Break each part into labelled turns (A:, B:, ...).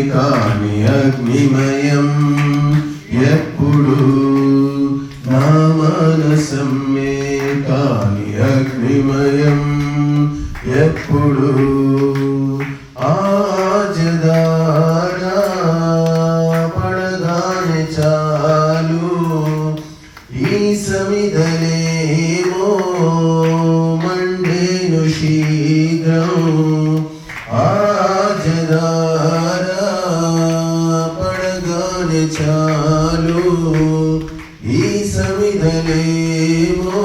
A: కాని అగ్నిమయం ఎప్పుడు నా మనసమ్మే కాని అగ్నిమయం ఎప్పుడు ఆజదారా పడగానే చాలు ఈ సమిదలేమో మండేను శీఘ్రం ఆజదారా పడగానే చాలు ఈ సమిదలేమో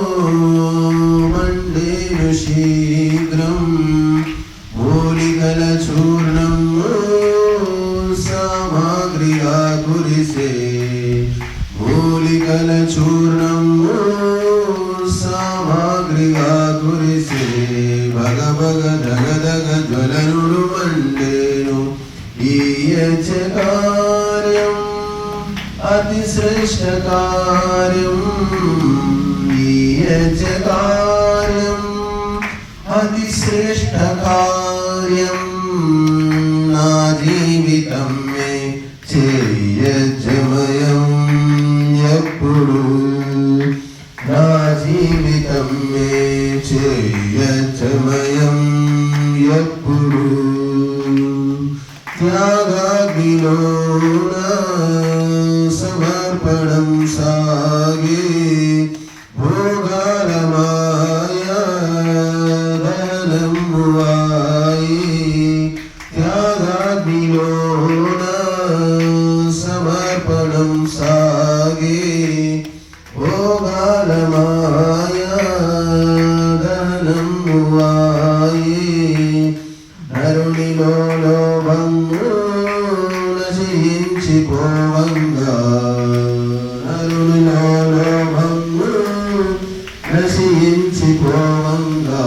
A: మండేను శీఘ్రం మూలికల చూర్ణం సామగ్రిగా కురిసే మూలికల చూర్ణం సామగ్రిగా కురిసే భగ భగ దగ దగ జ్వలనుడు మండేను ఈ కార్యం అతి శ్రేష్ఠ కార్యం ఈ కార్యం అతి శ్రేష్ఠ కార్యం నా జీవితం మే చేయజమయం ఎప్పుడు నా జీవితం మే చేయజమయం ఎప్పుడు త్యాగాగ్నిలోన సమర్పణం సాగే భోగాల మాయా ధనమువాయి త్యాగాగ్నిలోన సమర్పణం సాగే భోగాల మాయా ధనమువాయి నరునిలో లోభము నశించిపోవంగా నరునిలో లోభము నశించిపోవంగా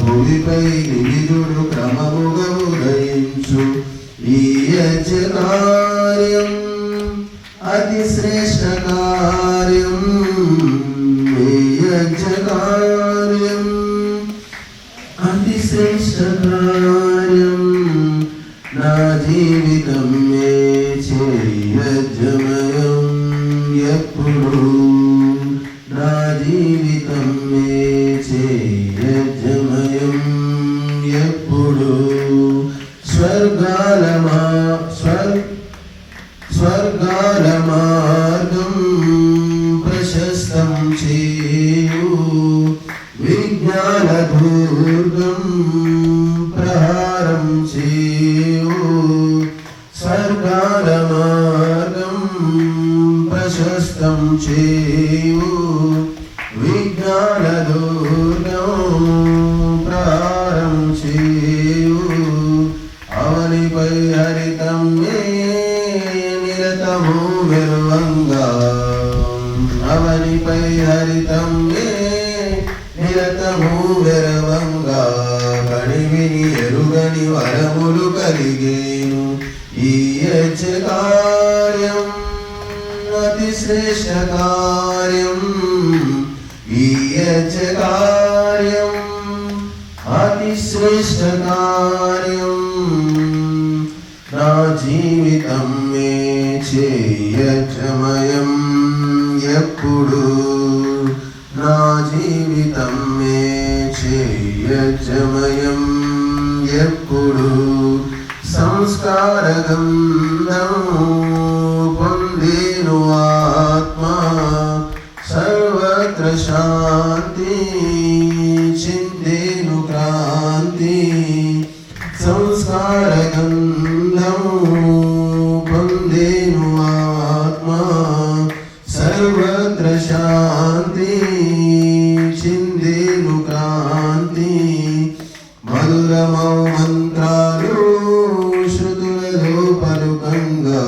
A: భూమిపై నివిధుడు క్రమముగా ఉదయించు ఈ కార్యం అతి శ్రేష్ఠ కార్యం ఈ కార్యం అతి శ్రేష్ఠ కార్యం నా జీవితం మే చేయజమయం ఎప్పుడు నా జీవితం మే చేయజమయం ఎప్పుడు స్వర్గాల మార్గం ప్రశస్తం చేయు విజ్ఞాన దుర్గం ప్రహారం చేయు స్వర్గాల మార్గం ప్రశస్తం చేయు విజ్ఞాన దుర్గం ప్రహారం చేయు అవనిపై హరితం మే నిరతము వెరువంగా అవనిపై హరితం మే నిరతము వెరవంగా కణివిని ఎరుగని వరములు కలిగేను ఈ కార్యం అతి శ్రేష్ఠ కార్యం ఈ కార్యం అతి శ్రేష్ఠ కార్యం నా జీవితం మే చేయజమయం ఎప్పుడు నా జీవితం మే చేయజమయం ఎప్పుడు సంస్కార గంధం పొందేను ఆత్మ సర్వత్ర శాంతి చిందేను క్రాంతి సంస్కార గంధం పొందేను ఆత్మ సర్వత్ర శాంతి చిందేను క్రాంతి మధురమౌ మంత్రాలు శృతులలో పలుకంగా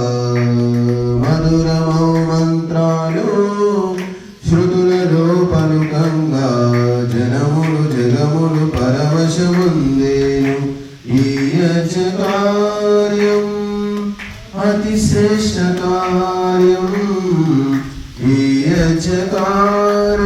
A: మధురమౌ మంత్రాలు శృతులలో పలుకంగా జనములు జగములు పరవశముందేను ఈ కార్యం అతి శ్రేష్ఠ కార్యం ఈ కార్యం